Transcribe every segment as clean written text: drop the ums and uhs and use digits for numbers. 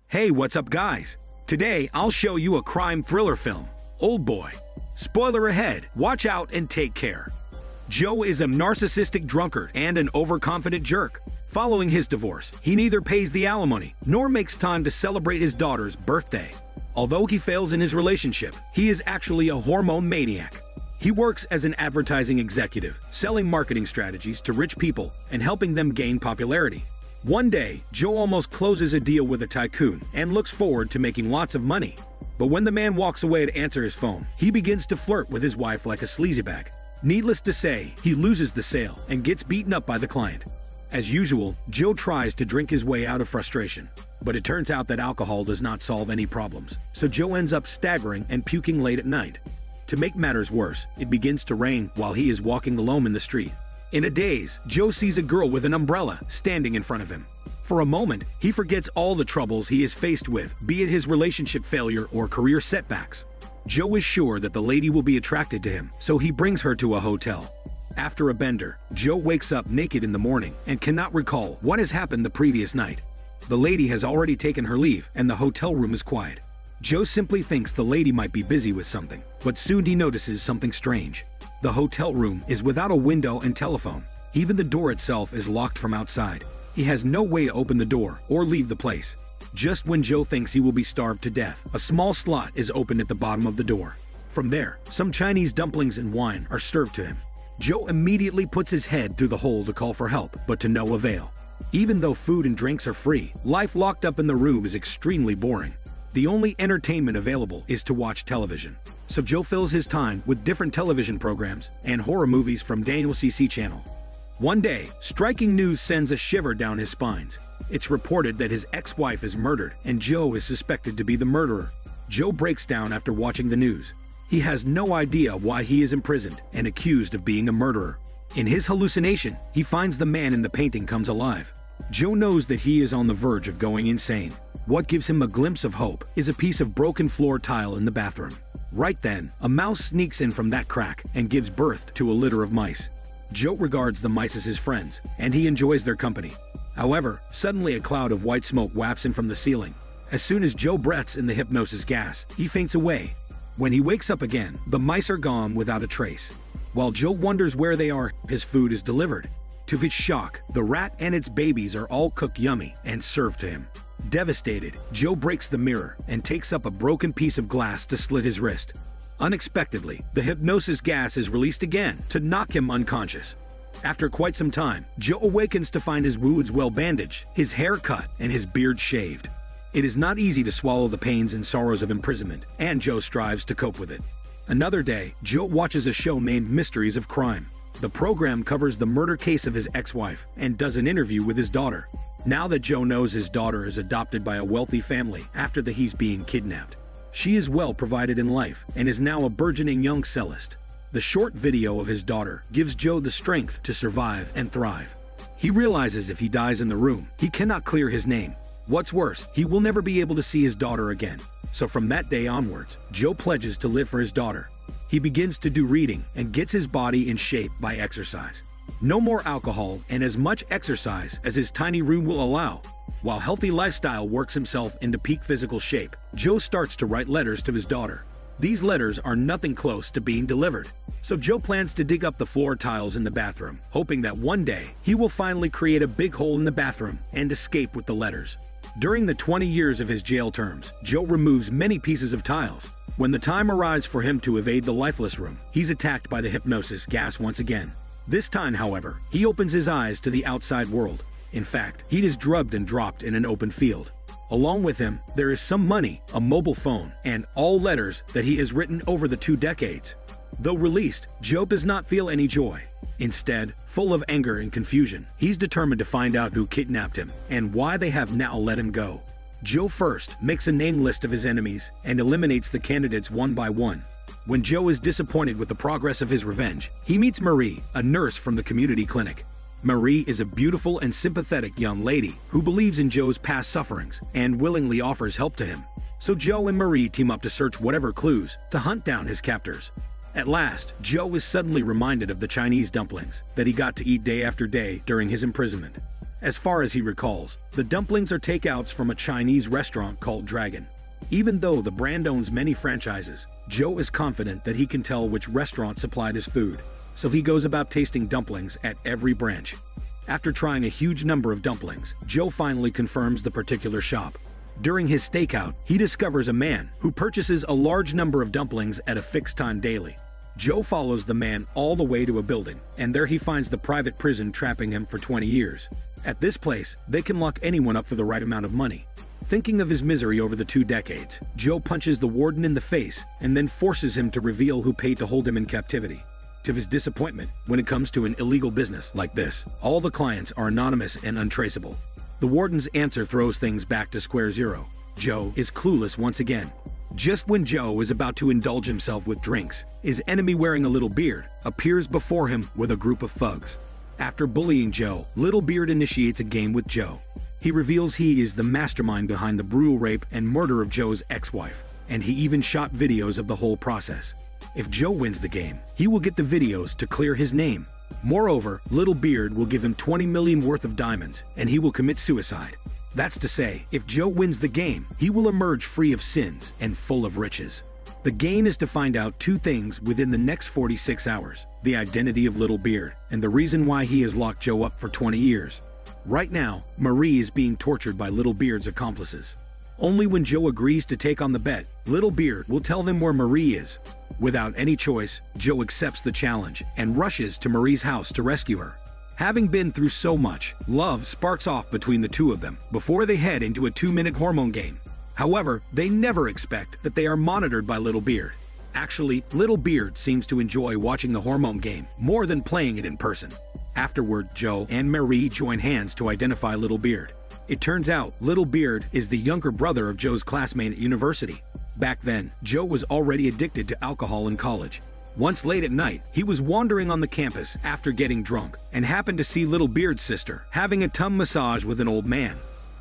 Hey, what's up guys? Today I'll show you a crime thriller film, Old Boy. Spoiler ahead, watch out and take care. Joe is a narcissistic drunkard and an overconfident jerk. Following his divorce, he neither pays the alimony nor makes time to celebrate his daughter's birthday. Although he fails in his relationship, he is actually a hormone maniac. He works as an advertising executive, selling marketing strategies to rich people and helping them gain popularity. One day, Joe almost closes a deal with a tycoon and looks forward to making lots of money. But when the man walks away to answer his phone, he begins to flirt with his wife like a sleazebag. Needless to say, he loses the sale and gets beaten up by the client. As usual, Joe tries to drink his way out of frustration. But it turns out that alcohol does not solve any problems, so Joe ends up staggering and puking late at night. To make matters worse, it begins to rain while he is walking alone in the street. In a daze, Joe sees a girl with an umbrella standing in front of him. For a moment, he forgets all the troubles he is faced with, be it his relationship failure or career setbacks. Joe is sure that the lady will be attracted to him, so he brings her to a hotel. After a bender, Joe wakes up naked in the morning and cannot recall what has happened the previous night. The lady has already taken her leave and the hotel room is quiet. Joe simply thinks the lady might be busy with something, but soon he notices something strange. The hotel room is without a window and telephone. Even the door itself is locked from outside. He has no way to open the door or leave the place. Just when Joe thinks he will be starved to death, a small slot is opened at the bottom of the door. From there, some Chinese dumplings and wine are served to him. Joe immediately puts his head through the hole to call for help, but to no avail. Even though food and drinks are free, life locked up in the room is extremely boring. The only entertainment available is to watch television. So Joe fills his time with different television programs and horror movies from Daniel CC channel. One day, striking news sends a shiver down his spines. It's reported that his ex-wife is murdered and Joe is suspected to be the murderer. Joe breaks down after watching the news. He has no idea why he is imprisoned and accused of being a murderer. In his hallucination, he finds the man in the painting comes alive. Joe knows that he is on the verge of going insane. What gives him a glimpse of hope is a piece of broken floor tile in the bathroom. Right then, a mouse sneaks in from that crack and gives birth to a litter of mice. Joe regards the mice as his friends, and he enjoys their company. However, suddenly a cloud of white smoke wafts in from the ceiling. As soon as Joe breathes in the hypnosis gas, he faints away. When he wakes up again, the mice are gone without a trace. While Joe wonders where they are, his food is delivered. To his shock, the rat and its babies are all cooked yummy and served to him. Devastated, Joe breaks the mirror and takes up a broken piece of glass to slit his wrist. Unexpectedly, the hypnosis gas is released again to knock him unconscious. After quite some time, Joe awakens to find his wounds well bandaged, his hair cut, and his beard shaved. It is not easy to swallow the pains and sorrows of imprisonment, and Joe strives to cope with it. Another day, Joe watches a show named Mysteries of Crime. The program covers the murder case of his ex-wife and does an interview with his daughter. Now that Joe knows his daughter is adopted by a wealthy family after he's being kidnapped. She is well provided in life and is now a burgeoning young cellist. The short video of his daughter gives Joe the strength to survive and thrive. He realizes if he dies in the room, he cannot clear his name. What's worse, he will never be able to see his daughter again. So from that day onwards, Joe pledges to live for his daughter. He begins to do reading and gets his body in shape by exercise. No more alcohol and as much exercise as his tiny room will allow. While healthy lifestyle works himself into peak physical shape, Joe starts to write letters to his daughter. These letters are nothing close to being delivered. So Joe plans to dig up the floor tiles in the bathroom, hoping that one day he will finally create a big hole in the bathroom and escape with the letters. During the 20 years of his jail terms, Joe removes many pieces of tiles. When the time arrives for him to evade the lifeless room, he's attacked by the hypnosis gas once again. This time, however, he opens his eyes to the outside world. In fact, he is drugged and dropped in an open field. Along with him, there is some money, a mobile phone, and all letters that he has written over the 2 decades. Though released, Joe does not feel any joy. Instead, full of anger and confusion, he's determined to find out who kidnapped him and why they have now let him go. Joe first makes a name list of his enemies and eliminates the candidates one by one. When Joe is disappointed with the progress of his revenge, he meets Marie, a nurse from the community clinic. Marie is a beautiful and sympathetic young lady who believes in Joe's past sufferings and willingly offers help to him. So Joe and Marie team up to search whatever clues to hunt down his captors. At last, Joe is suddenly reminded of the Chinese dumplings that he got to eat day after day during his imprisonment. As far as he recalls, the dumplings are takeouts from a Chinese restaurant called Dragon. Even though the brand owns many franchises, Joe is confident that he can tell which restaurant supplied his food, so he goes about tasting dumplings at every branch. After trying a huge number of dumplings, Joe finally confirms the particular shop. During his stakeout, he discovers a man who purchases a large number of dumplings at a fixed time daily. Joe follows the man all the way to a building, and there he finds the private prison trapping him for 20 years. At this place, they can lock anyone up for the right amount of money. Thinking of his misery over the 2 decades, Joe punches the warden in the face and then forces him to reveal who paid to hold him in captivity. To his disappointment, when it comes to an illegal business like this, all the clients are anonymous and untraceable. The warden's answer throws things back to square zero. Joe is clueless once again. Just when Joe is about to indulge himself with drinks, his enemy wearing a little beard appears before him with a group of thugs. After bullying Joe, Little Beard initiates a game with Joe. He reveals he is the mastermind behind the brutal rape and murder of Joe's ex-wife, and he even shot videos of the whole process. If Joe wins the game, he will get the videos to clear his name. Moreover, Little Beard will give him 20 million worth of diamonds, and he will commit suicide. That's to say, if Joe wins the game, he will emerge free of sins and full of riches. The game is to find out 2 things within the next 46 hours: the identity of Little Beard, and the reason why he has locked Joe up for 20 years. Right now, Marie is being tortured by Little Beard's accomplices. Only when Joe agrees to take on the bet, Little Beard will tell them where Marie is. Without any choice, Joe accepts the challenge and rushes to Marie's house to rescue her. Having been through so much, love sparks off between the two of them before they head into a 2-minute hormone game. However, they never expect that they are monitored by Little Beard. Actually, Little Beard seems to enjoy watching the hormone game more than playing it in person. Afterward, Joe and Marie join hands to identify Little Beard. It turns out Little Beard is the younger brother of Joe's classmate at university. Back then, Joe was already addicted to alcohol in college. Once late at night, he was wandering on the campus after getting drunk and happened to see Little Beard's sister having a tongue massage with an old man.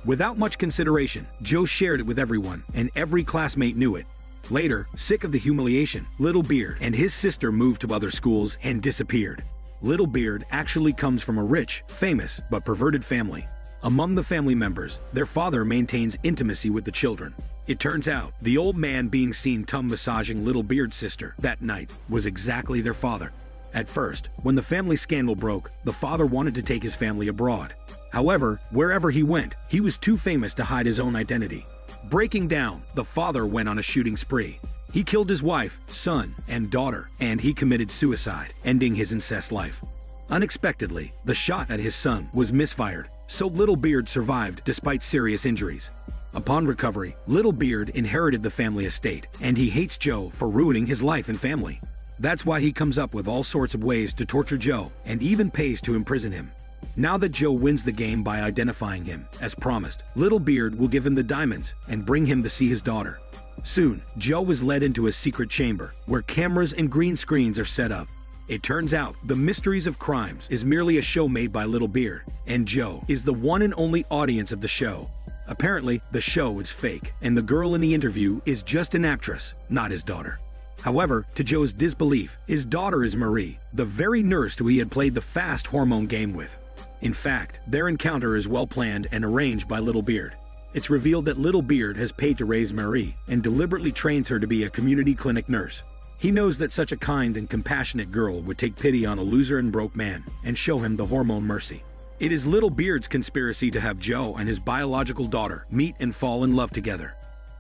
Without much consideration, Joe shared it with everyone, and every classmate knew it. Later, sick of the humiliation, Little Beard and his sister moved to other schools and disappeared. Little Beard actually comes from a rich, famous, but perverted family. Among the family members, their father maintains intimacy with the children. It turns out, the old man being seen tongue massaging Little Beard's sister that night was exactly their father. At first, when the family scandal broke, the father wanted to take his family abroad. However, wherever he went, he was too famous to hide his own identity. Breaking down, the father went on a shooting spree. He killed his wife, son, and daughter, and he committed suicide, ending his incest life. Unexpectedly, the shot at his son was misfired, so Little Beard survived despite serious injuries. Upon recovery, Little Beard inherited the family estate, and he hates Joe for ruining his life and family. That's why he comes up with all sorts of ways to torture Joe, and even pays to imprison him. Now that Joe wins the game by identifying him, as promised, Little Beard will give him the diamonds and bring him to see his daughter. Soon, Joe is led into a secret chamber, where cameras and green screens are set up. It turns out, The Mysteries of Crimes is merely a show made by Little Beard, and Joe is the one and only audience of the show. Apparently, the show is fake, and the girl in the interview is just an actress, not his daughter. However, to Joe's disbelief, his daughter is Marie, the very nurse who he had played the fast hormone game with. In fact, their encounter is well planned and arranged by Little Beard. It's revealed that Little Beard has paid to raise Marie and deliberately trains her to be a community clinic nurse. He knows that such a kind and compassionate girl would take pity on a loser and broke man and show him the hormone mercy. It is Little Beard's conspiracy to have Joe and his biological daughter meet and fall in love together.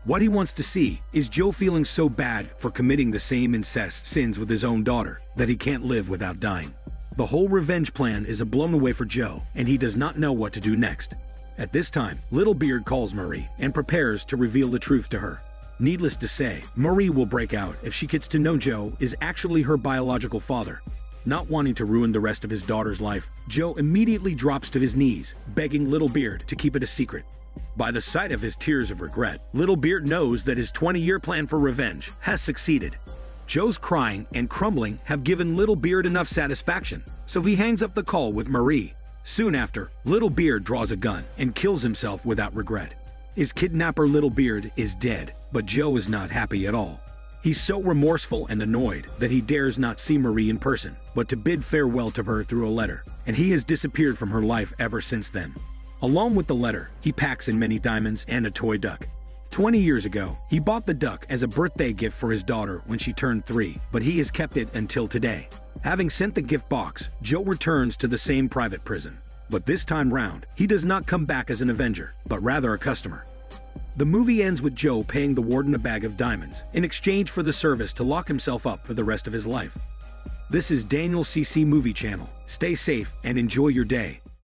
What he wants to see is Joe feeling so bad for committing the same incest sins with his own daughter that he can't live without dying. The whole revenge plan is a blown away for Joe, and he does not know what to do next. At this time, Little Beard calls Marie and prepares to reveal the truth to her. Needless to say, Marie will break out if she gets to know Joe is actually her biological father. Not wanting to ruin the rest of his daughter's life, Joe immediately drops to his knees, begging Little Beard to keep it a secret. By the sight of his tears of regret, Little Beard knows that his 20-year plan for revenge has succeeded. Joe's crying and crumbling have given Little Beard enough satisfaction, so he hangs up the call with Marie. Soon after, Little Beard draws a gun and kills himself without regret. His kidnapper Little Beard is dead, but Joe is not happy at all. He's so remorseful and annoyed that he dares not see Marie in person, but to bid farewell to her through a letter, and he has disappeared from her life ever since then. Along with the letter, he packs in many diamonds and a toy duck. 20 years ago, he bought the duck as a birthday gift for his daughter when she turned 3, but he has kept it until today. Having sent the gift box, Joe returns to the same private prison. But this time round, he does not come back as an avenger, but rather a customer. The movie ends with Joe paying the warden a bag of diamonds in exchange for the service to lock himself up for the rest of his life. This is Daniel CC Movie Channel. Stay safe and enjoy your day.